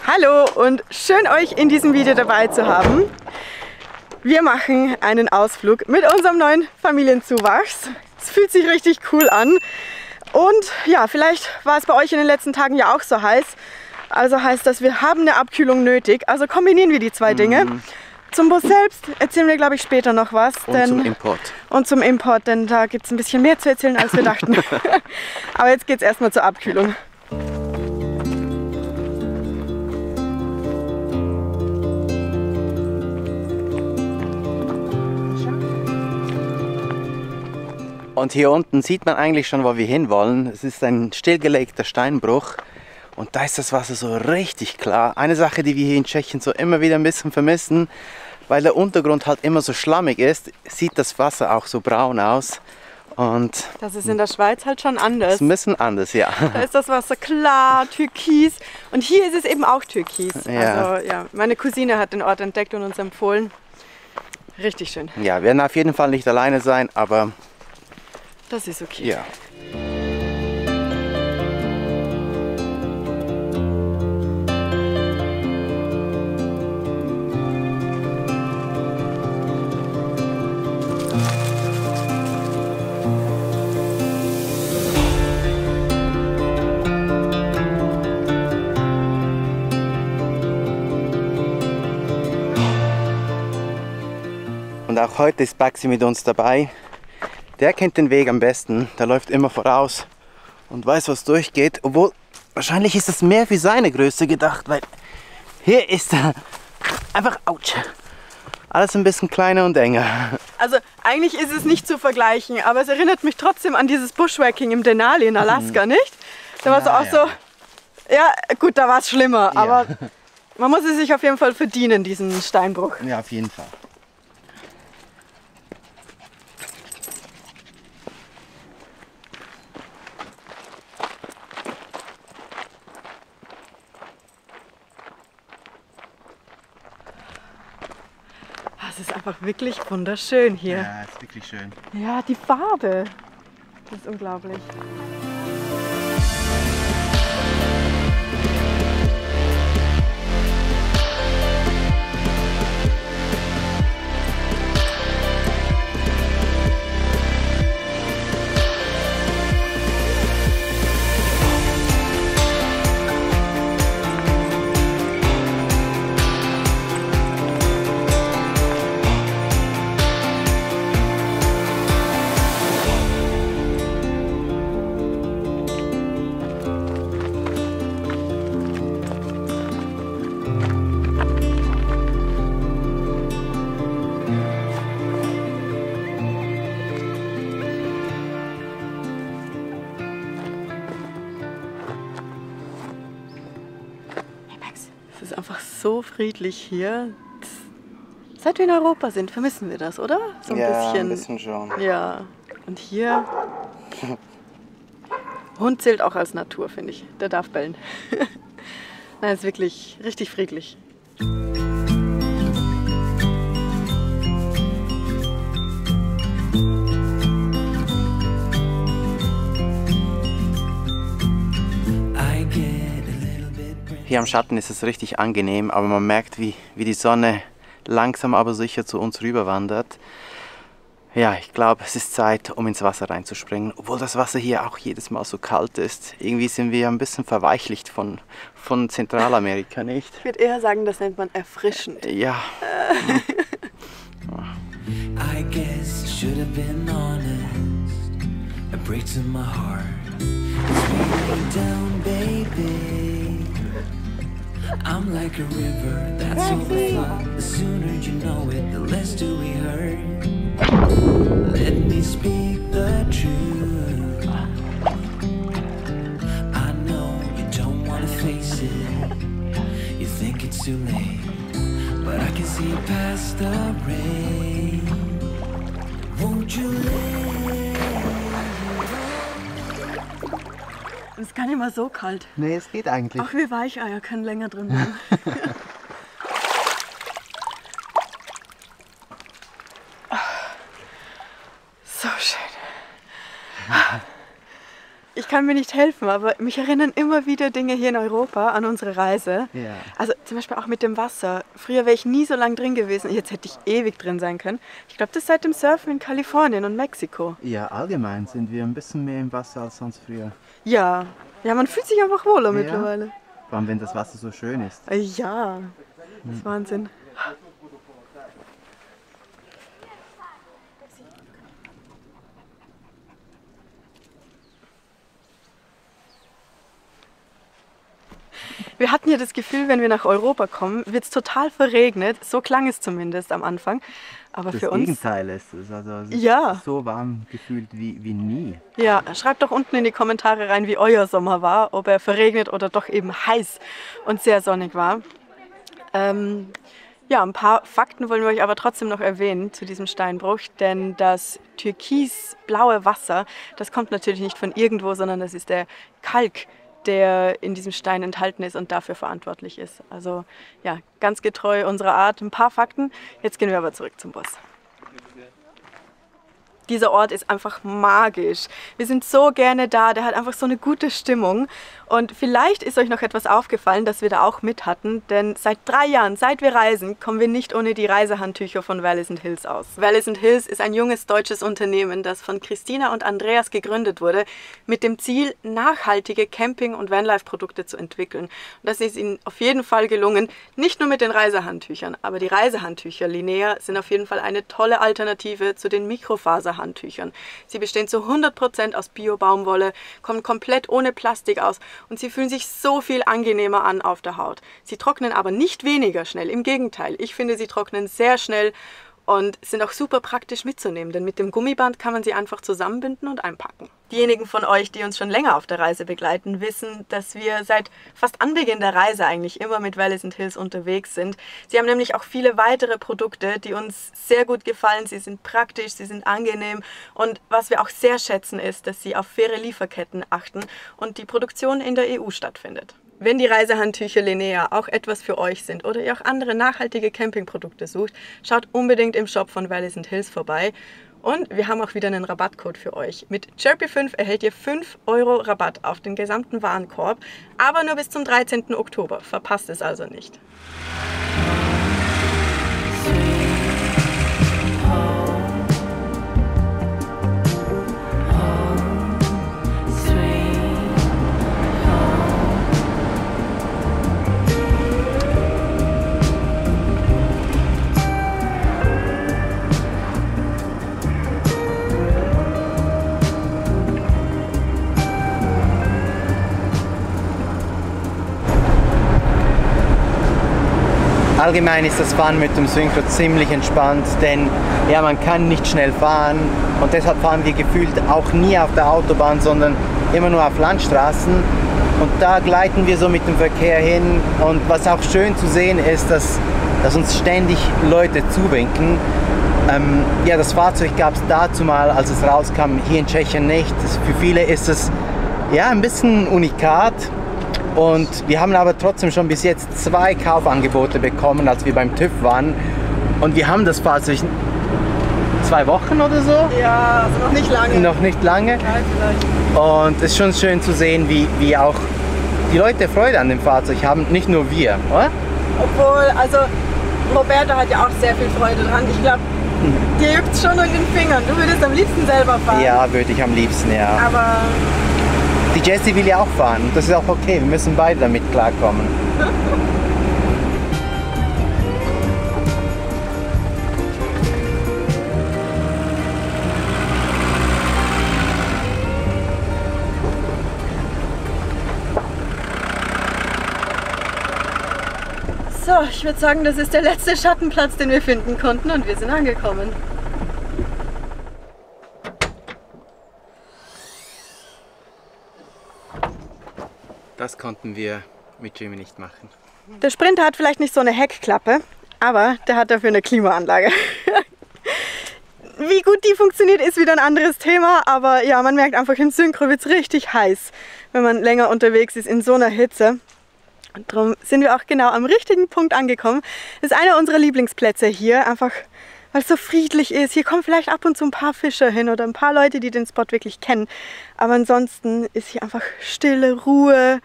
Hallo und schön euch in diesem Video dabei zu haben. Wir machen einen Ausflug mit unserem neuen Familienzuwachs. Es fühlt sich richtig cool an. Und ja, vielleicht war es bei euch in den letzten Tagen ja auch so heiß. Also heißt das, wir haben eine Abkühlung nötig. Also kombinieren wir die zwei Dinge. Zum Bus selbst erzählen wir, glaube ich, später noch was. Und zum Import. Und zum Import, denn da gibt es ein bisschen mehr zu erzählen, als wir dachten. Aber jetzt geht es erstmal zur Abkühlung. Und hier unten sieht man eigentlich schon, wo wir hinwollen. Es ist ein stillgelegter Steinbruch und da ist das Wasser so richtig klar. Eine Sache, die wir hier in Tschechien so immer wieder ein bisschen vermissen, weil der Untergrund halt immer so schlammig ist, sieht das Wasser auch so braun aus. Und das ist in der Schweiz halt schon anders. Das ist ein bisschen anders, ja. Da ist das Wasser klar, türkis. Und hier ist es eben auch türkis. Ja. Also ja, meine Cousine hat den Ort entdeckt und uns empfohlen. Richtig schön. Ja, wir werden auf jeden Fall nicht alleine sein, aber das ist okay. ja. Und auch heute ist Baxi mit uns dabei. Der kennt den Weg am besten, der läuft immer voraus und weiß, was durchgeht. Obwohl, wahrscheinlich ist das mehr für seine Größe gedacht, weil hier ist einfach, ouch, alles ein bisschen kleiner und enger. Also eigentlich ist es nicht zu vergleichen, aber es erinnert mich trotzdem an dieses Bushwhacking im Denali in Alaska, nicht? Da war es auch so, ja gut, da war es schlimmer, Ja. aber man muss es sich auf jeden Fall verdienen, diesen Steinbruch. Ja, auf jeden Fall. Es ist einfach wirklich wunderschön hier. Ja, ist wirklich schön. Ja, die Farbe. Das ist unglaublich. Es ist einfach so friedlich hier. Seit wir in Europa sind, vermissen wir das, oder? So ein Ja, bisschen. ein bisschen schon. Ja. Und hier. Hund zählt auch als Natur, finde ich. Der darf bellen. Nein, ist wirklich richtig friedlich. Hier am Schatten ist es richtig angenehm, aber man merkt, wie die Sonne langsam aber sicher zu uns rüber wandert. Ja, ich glaube, es ist Zeit, um ins Wasser reinzuspringen, obwohl das Wasser hier auch jedes Mal so kalt ist. Irgendwie sind wir ein bisschen verweichlicht von Zentralamerika, nicht? Ich würde eher sagen, das nennt man erfrischend. Ja. I guess I should have been honest. It breaks in my heart. It's weighing down, baby. I'm like a river that's overflowing. The sooner you know it, the less do we hurt. Let me speak the truth. I know you don't wanna face it. You think it's too late, but I can see past the rain. Won't you let? Es ist gar nicht mal so kalt. Nee, es geht eigentlich. Auch wir Weicheier können länger drin bleiben. So schön. kann mir nicht helfen, aber mich erinnern immer wieder Dinge hier in Europa an unsere Reise. Ja. Also zum Beispiel auch mit dem Wasser. Früher wäre ich nie so lange drin gewesen, jetzt hätte ich ewig drin sein können. Ich glaube, das ist seit dem Surfen in Kalifornien und Mexiko. Ja, allgemein sind wir ein bisschen mehr im Wasser als sonst früher. Ja, man fühlt sich einfach wohler mittlerweile. Vor allem, wenn das Wasser so schön ist. Ja, das ist Wahnsinn. Wir hatten ja das Gefühl, wenn wir nach Europa kommen, wird es total verregnet. So klang es zumindest am Anfang. Aber Das für uns... Gegenteil ist es. Also es ist Ja. so warm gefühlt wie nie. Ja, schreibt doch unten in die Kommentare rein, wie euer Sommer war. Ob er verregnet oder doch eben heiß und sehr sonnig war. Ja, ein paar Fakten wollen wir euch aber trotzdem noch erwähnen zu diesem Steinbruch. Denn das türkisblaue Wasser, das kommt natürlich nicht von irgendwo, sondern das ist der Kalk, der in diesem Stein enthalten ist und dafür verantwortlich ist. Also ja, ganz getreu unserer Art. Ein paar Fakten. Jetzt gehen wir aber zurück zum Bus. Dieser Ort ist einfach magisch. Wir sind so gerne da, der hat einfach so eine gute Stimmung. Und vielleicht ist euch noch etwas aufgefallen, das wir da auch mit hatten, denn seit 3 Jahren, seit wir reisen, kommen wir nicht ohne die Reisehandtücher von Valleys & Hills aus. Valleys & Hills ist ein junges deutsches Unternehmen, das von Christina und Andreas gegründet wurde, mit dem Ziel, nachhaltige Camping- und Vanlife-Produkte zu entwickeln. Und das ist ihnen auf jeden Fall gelungen, nicht nur mit den Reisehandtüchern, aber die Reisehandtücher Linea sind auf jeden Fall eine tolle Alternative zu den Mikrofaserhandtüchern. Sie bestehen zu 100% aus Bio-Baumwolle, kommen komplett ohne Plastik aus und sie fühlen sich so viel angenehmer an auf der Haut. Sie trocknen aber nicht weniger schnell, im Gegenteil. Ich finde, sie trocknen sehr schnell und sind auch super praktisch mitzunehmen, denn mit dem Gummiband kann man sie einfach zusammenbinden und einpacken. Diejenigen von euch, die uns schon länger auf der Reise begleiten, wissen, dass wir seit fast Anbeginn der Reise eigentlich immer mit Valleys & Hills unterwegs sind. Sie haben nämlich auch viele weitere Produkte, die uns sehr gut gefallen. Sie sind praktisch, sie sind angenehm und was wir auch sehr schätzen ist, dass sie auf faire Lieferketten achten und die Produktion in der EU stattfindet. Wenn die Reisehandtücher Linea auch etwas für euch sind oder ihr auch andere nachhaltige Campingprodukte sucht, schaut unbedingt im Shop von Valleys & Hills vorbei. Und wir haben auch wieder einen Rabattcode für euch. Mit Chirpy5 erhält ihr 5 € Rabatt auf den gesamten Warenkorb, aber nur bis zum 13. Oktober. Verpasst es also nicht. Allgemein ist das Fahren mit dem Synchro ziemlich entspannt, denn ja, man kann nicht schnell fahren und deshalb fahren wir gefühlt auch nie auf der Autobahn, sondern immer nur auf Landstraßen und da gleiten wir so mit dem Verkehr hin und was auch schön zu sehen ist, dass uns ständig Leute zuwinken. Ja, das Fahrzeug gab es dazu mal, als es rauskam, hier in Tschechien nicht. Für viele ist es ja ein bisschen unikat. Und wir haben aber trotzdem schon bis jetzt 2 Kaufangebote bekommen, als wir beim TÜV waren. Und wir haben das Fahrzeug 2 Wochen oder so? Ja, also noch nicht lange. Noch nicht lange. Ja, vielleicht. Und es ist schon schön zu sehen, wie auch die Leute Freude an dem Fahrzeug haben, nicht nur wir, oder? Obwohl, also Roberto hat ja auch sehr viel Freude dran. Ich glaube, dir juckt es schon in den Fingern. Du würdest am liebsten selber fahren. Ja, würde ich am liebsten, ja. Aber Die Jessie will ja auch fahren. Das ist auch okay. Wir müssen beide damit klarkommen. so, ich würde sagen, das ist der letzte Schattenplatz, den wir finden konnten und wir sind angekommen. Das konnten wir mit Jimmy nicht machen. Der Sprinter hat vielleicht nicht so eine Heckklappe, aber der hat dafür eine Klimaanlage. Wie gut die funktioniert, ist wieder ein anderes Thema, aber ja, man merkt einfach, im Synchro wird es richtig heiß, wenn man länger unterwegs ist in so einer Hitze. Und darum sind wir auch genau am richtigen Punkt angekommen. Das ist einer unserer Lieblingsplätze hier, einfach weil es so friedlich ist. Hier kommen vielleicht ab und zu ein paar Fischer hin oder ein paar Leute, die den Spot wirklich kennen. Aber ansonsten ist hier einfach Stille, Ruhe.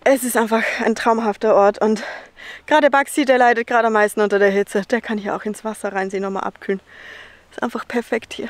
Es ist einfach ein traumhafter Ort und gerade Baxi, der leidet gerade am meisten unter der Hitze. Der kann hier auch ins Wasser reinsehen, nochmal abkühlen. Ist einfach perfekt hier.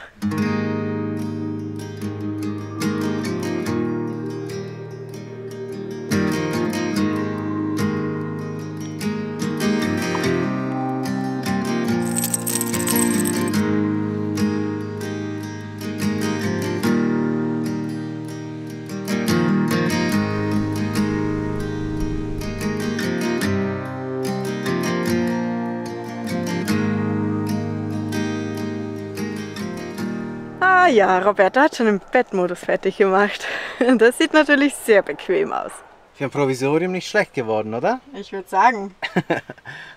Ah ja, Roberta hat schon den Bettmodus fertig gemacht. Das sieht natürlich sehr bequem aus. Für ein Provisorium nicht schlecht geworden, oder? Ich würde sagen.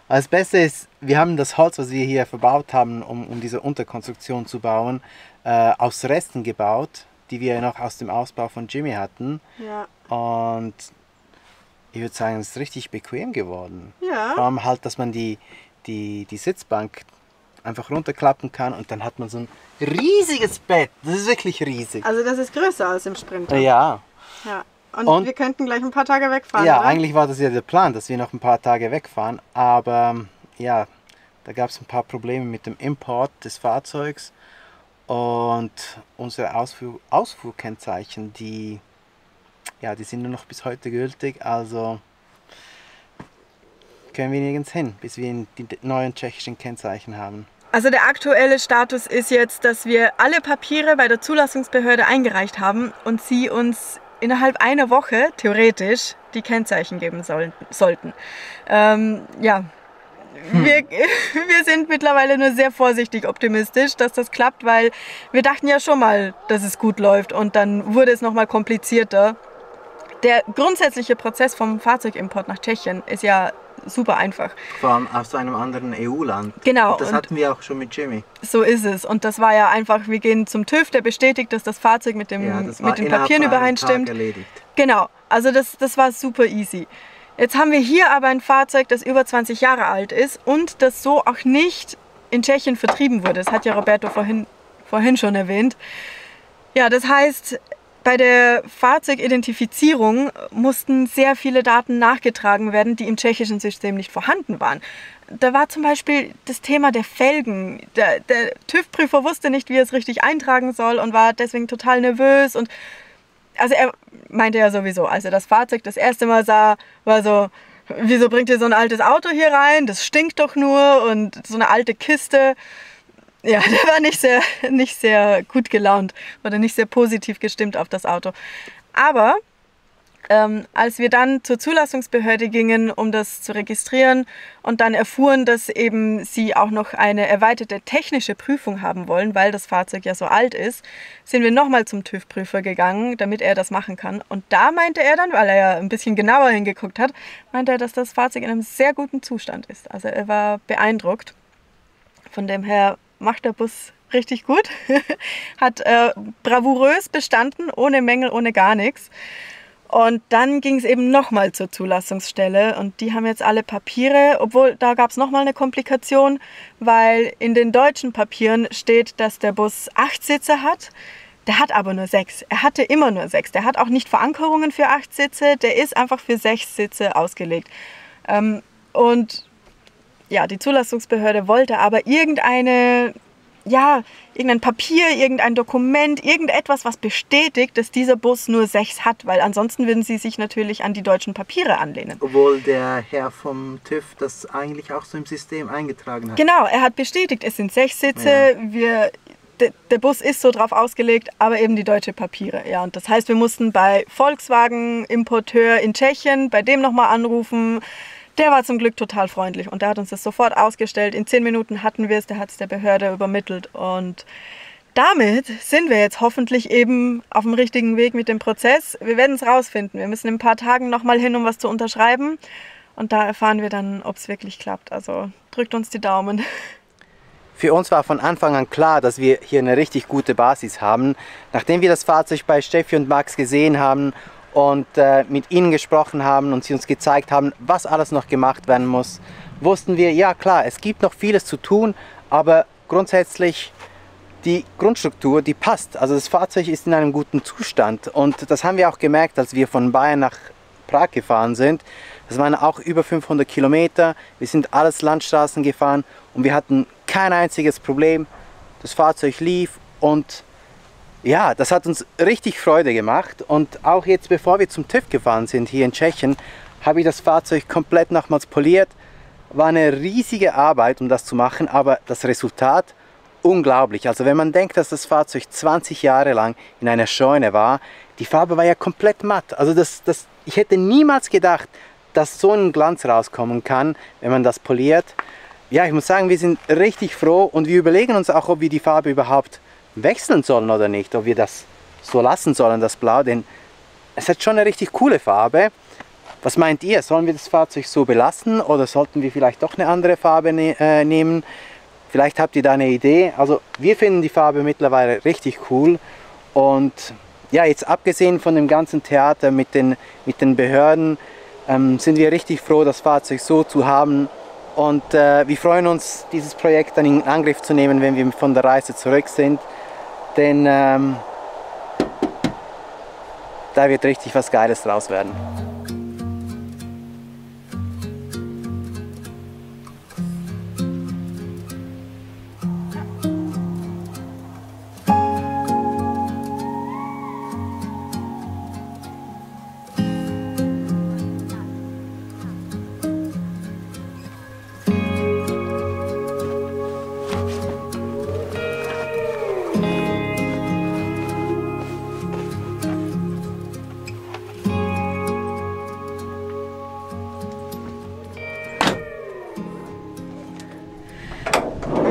Das Beste ist, wir haben das Holz, was wir hier verbaut haben, um diese Unterkonstruktion zu bauen, aus Resten gebaut, die wir noch aus dem Ausbau von Jimmy hatten. Ja. Und ich würde sagen, es ist richtig bequem geworden. Ja. Vor allem halt, dass man die Sitzbank einfach runterklappen kann und dann hat man so ein riesiges Bett. Das ist wirklich riesig. Also das ist größer als im Sprinter. Ja. Ja. Und wir könnten gleich ein paar Tage wegfahren, Ja, oder? eigentlich war das ja der Plan, dass wir noch ein paar Tage wegfahren. Aber ja, da gab es ein paar Probleme mit dem Import des Fahrzeugs. Und unsere Ausfuhrkennzeichen, die sind nur noch bis heute gültig. Also können wir nirgends hin, bis wir die neuen tschechischen Kennzeichen haben. Also der aktuelle Status ist jetzt, dass wir alle Papiere bei der Zulassungsbehörde eingereicht haben und sie uns innerhalb einer Woche, theoretisch, die Kennzeichen geben sollten. Wir sind mittlerweile nur sehr vorsichtig optimistisch, dass das klappt, weil wir dachten ja schon mal, dass es gut läuft und dann wurde es nochmal komplizierter. Der grundsätzliche Prozess vom Fahrzeugimport nach Tschechien ist ja super einfach. Vor allem aus einem anderen EU-Land. Genau. Und das hatten wir auch schon mit Jimmy. So ist es. Und das war ja einfach, wir gehen zum TÜV, der bestätigt, dass das Fahrzeug mit den Papieren übereinstimmt. Erledigt. Genau, also das war super easy. Jetzt haben wir hier aber ein Fahrzeug, das über 20 Jahre alt ist und das so auch nicht in Tschechien vertrieben wurde. Das hat ja Roberto vorhin schon erwähnt. Ja, das heißt, bei der Fahrzeugidentifizierung mussten sehr viele Daten nachgetragen werden, die im tschechischen System nicht vorhanden waren. Da war zum Beispiel das Thema der Felgen. Der TÜV-Prüfer wusste nicht, wie er es richtig eintragen soll und war deswegen total nervös. Und also er meinte ja sowieso, als er das Fahrzeug das erste Mal sah, war so, wieso bringt ihr so ein altes Auto hier rein? Das stinkt doch nur und so eine alte Kiste. Ja, der war nicht sehr gut gelaunt oder nicht sehr positiv gestimmt auf das Auto. Aber als wir dann zur Zulassungsbehörde gingen, um das zu registrieren und dann erfuhren, dass eben sie auch noch eine erweiterte technische Prüfung haben wollen, weil das Fahrzeug ja so alt ist, sind wir nochmal zum TÜV-Prüfer gegangen, damit er das machen kann. Und da meinte er dann, weil er ja ein bisschen genauer hingeguckt hat, meinte er, dass das Fahrzeug in einem sehr guten Zustand ist. Also er war beeindruckt. Von dem her macht der Bus richtig gut, hat bravourös bestanden, ohne Mängel, ohne gar nichts. Und dann ging es eben nochmal zur Zulassungsstelle und die haben jetzt alle Papiere, obwohl da gab es nochmal eine Komplikation, weil in den deutschen Papieren steht, dass der Bus 8 Sitze hat. Der hat aber nur 6. Er hatte immer nur 6. Der hat auch nicht Verankerungen für 8 Sitze, der ist einfach für 6 Sitze ausgelegt. Und ja, die Zulassungsbehörde wollte aber irgendein Papier, irgendein Dokument, irgendetwas, was bestätigt, dass dieser Bus nur 6 hat, weil ansonsten würden sie sich natürlich an die deutschen Papiere anlehnen. Obwohl der Herr vom TÜV das eigentlich auch so im System eingetragen hat. Genau, er hat bestätigt, es sind 6 Sitze, ja. Der Bus ist so drauf ausgelegt, aber eben die deutschen Papiere. Ja, und das heißt, wir mussten bei Volkswagen Importeur in Tschechien, bei dem nochmal anrufen. Der war zum Glück total freundlich und der hat uns das sofort ausgestellt. In 10 Minuten hatten wir es, der hat es der Behörde übermittelt. Und damit sind wir jetzt hoffentlich eben auf dem richtigen Weg mit dem Prozess. Wir werden es rausfinden. Wir müssen in ein paar Tagen nochmal hin, um was zu unterschreiben. Und da erfahren wir dann, ob es wirklich klappt. Also drückt uns die Daumen. Für uns war von Anfang an klar, dass wir hier eine richtig gute Basis haben. Nachdem wir das Fahrzeug bei Steffi und Max gesehen haben und mit ihnen gesprochen haben und sie uns gezeigt haben, was alles noch gemacht werden muss, wussten wir, ja klar, es gibt noch vieles zu tun, aber grundsätzlich die Grundstruktur, die passt. Also das Fahrzeug ist in einem guten Zustand und das haben wir auch gemerkt, als wir von Bayern nach Prag gefahren sind. Das waren auch über 500 Kilometer, wir sind alles Landstraßen gefahren und wir hatten kein einziges Problem. Das Fahrzeug lief und ja, das hat uns richtig Freude gemacht und auch jetzt, bevor wir zum TÜV gefahren sind hier in Tschechien, habe ich das Fahrzeug komplett nochmals poliert. War eine riesige Arbeit, um das zu machen, aber das Resultat unglaublich. Also wenn man denkt, dass das Fahrzeug 20 Jahre lang in einer Scheune war, die Farbe war ja komplett matt. Also ich hätte niemals gedacht, dass so ein Glanz rauskommen kann, wenn man das poliert. Ja, ich muss sagen, wir sind richtig froh und wir überlegen uns auch, ob wir die Farbe überhaupt wechseln sollen oder nicht, ob wir das so lassen sollen, das Blau, denn es hat schon eine richtig coole Farbe. Was meint ihr? Sollen wir das Fahrzeug so belassen oder sollten wir vielleicht doch eine andere Farbe nehmen? Vielleicht habt ihr da eine Idee. Also wir finden die Farbe mittlerweile richtig cool und ja, jetzt abgesehen von dem ganzen Theater mit den Behörden, sind wir richtig froh, das Fahrzeug so zu haben. Und wir freuen uns, dieses Projekt dann in Angriff zu nehmen, wenn wir von der Reise zurück sind. Denn da wird richtig was Geiles draus werden.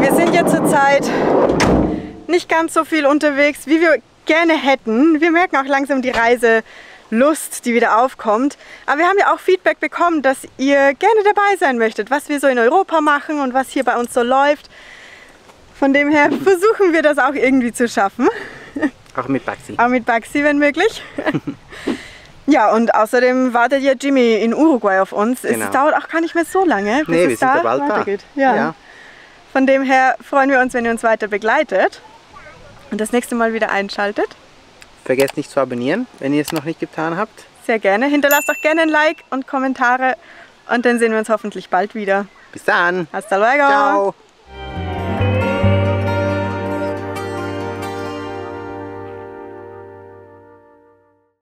Wir sind ja zurzeit nicht ganz so viel unterwegs, wie wir gerne hätten. Wir merken auch langsam die Reiselust, die wieder aufkommt. Aber wir haben ja auch Feedback bekommen, dass ihr gerne dabei sein möchtet, was wir so in Europa machen und was hier bei uns so läuft. Von dem her versuchen wir das auch irgendwie zu schaffen. Auch mit Baxi. Auch mit Baxi, wenn möglich. Ja, und außerdem wartet ja Jimmy in Uruguay auf uns. Genau. Es dauert auch gar nicht mehr so lange, bis Nee, wir es sind da ja bald weitergeht. da. Ja. Ja. Von dem her freuen wir uns, wenn ihr uns weiter begleitet und das nächste Mal wieder einschaltet. Vergesst nicht zu abonnieren, wenn ihr es noch nicht getan habt. Sehr gerne. Hinterlasst auch gerne ein Like und Kommentare und dann sehen wir uns hoffentlich bald wieder. Bis dann. Hasta luego. Ciao.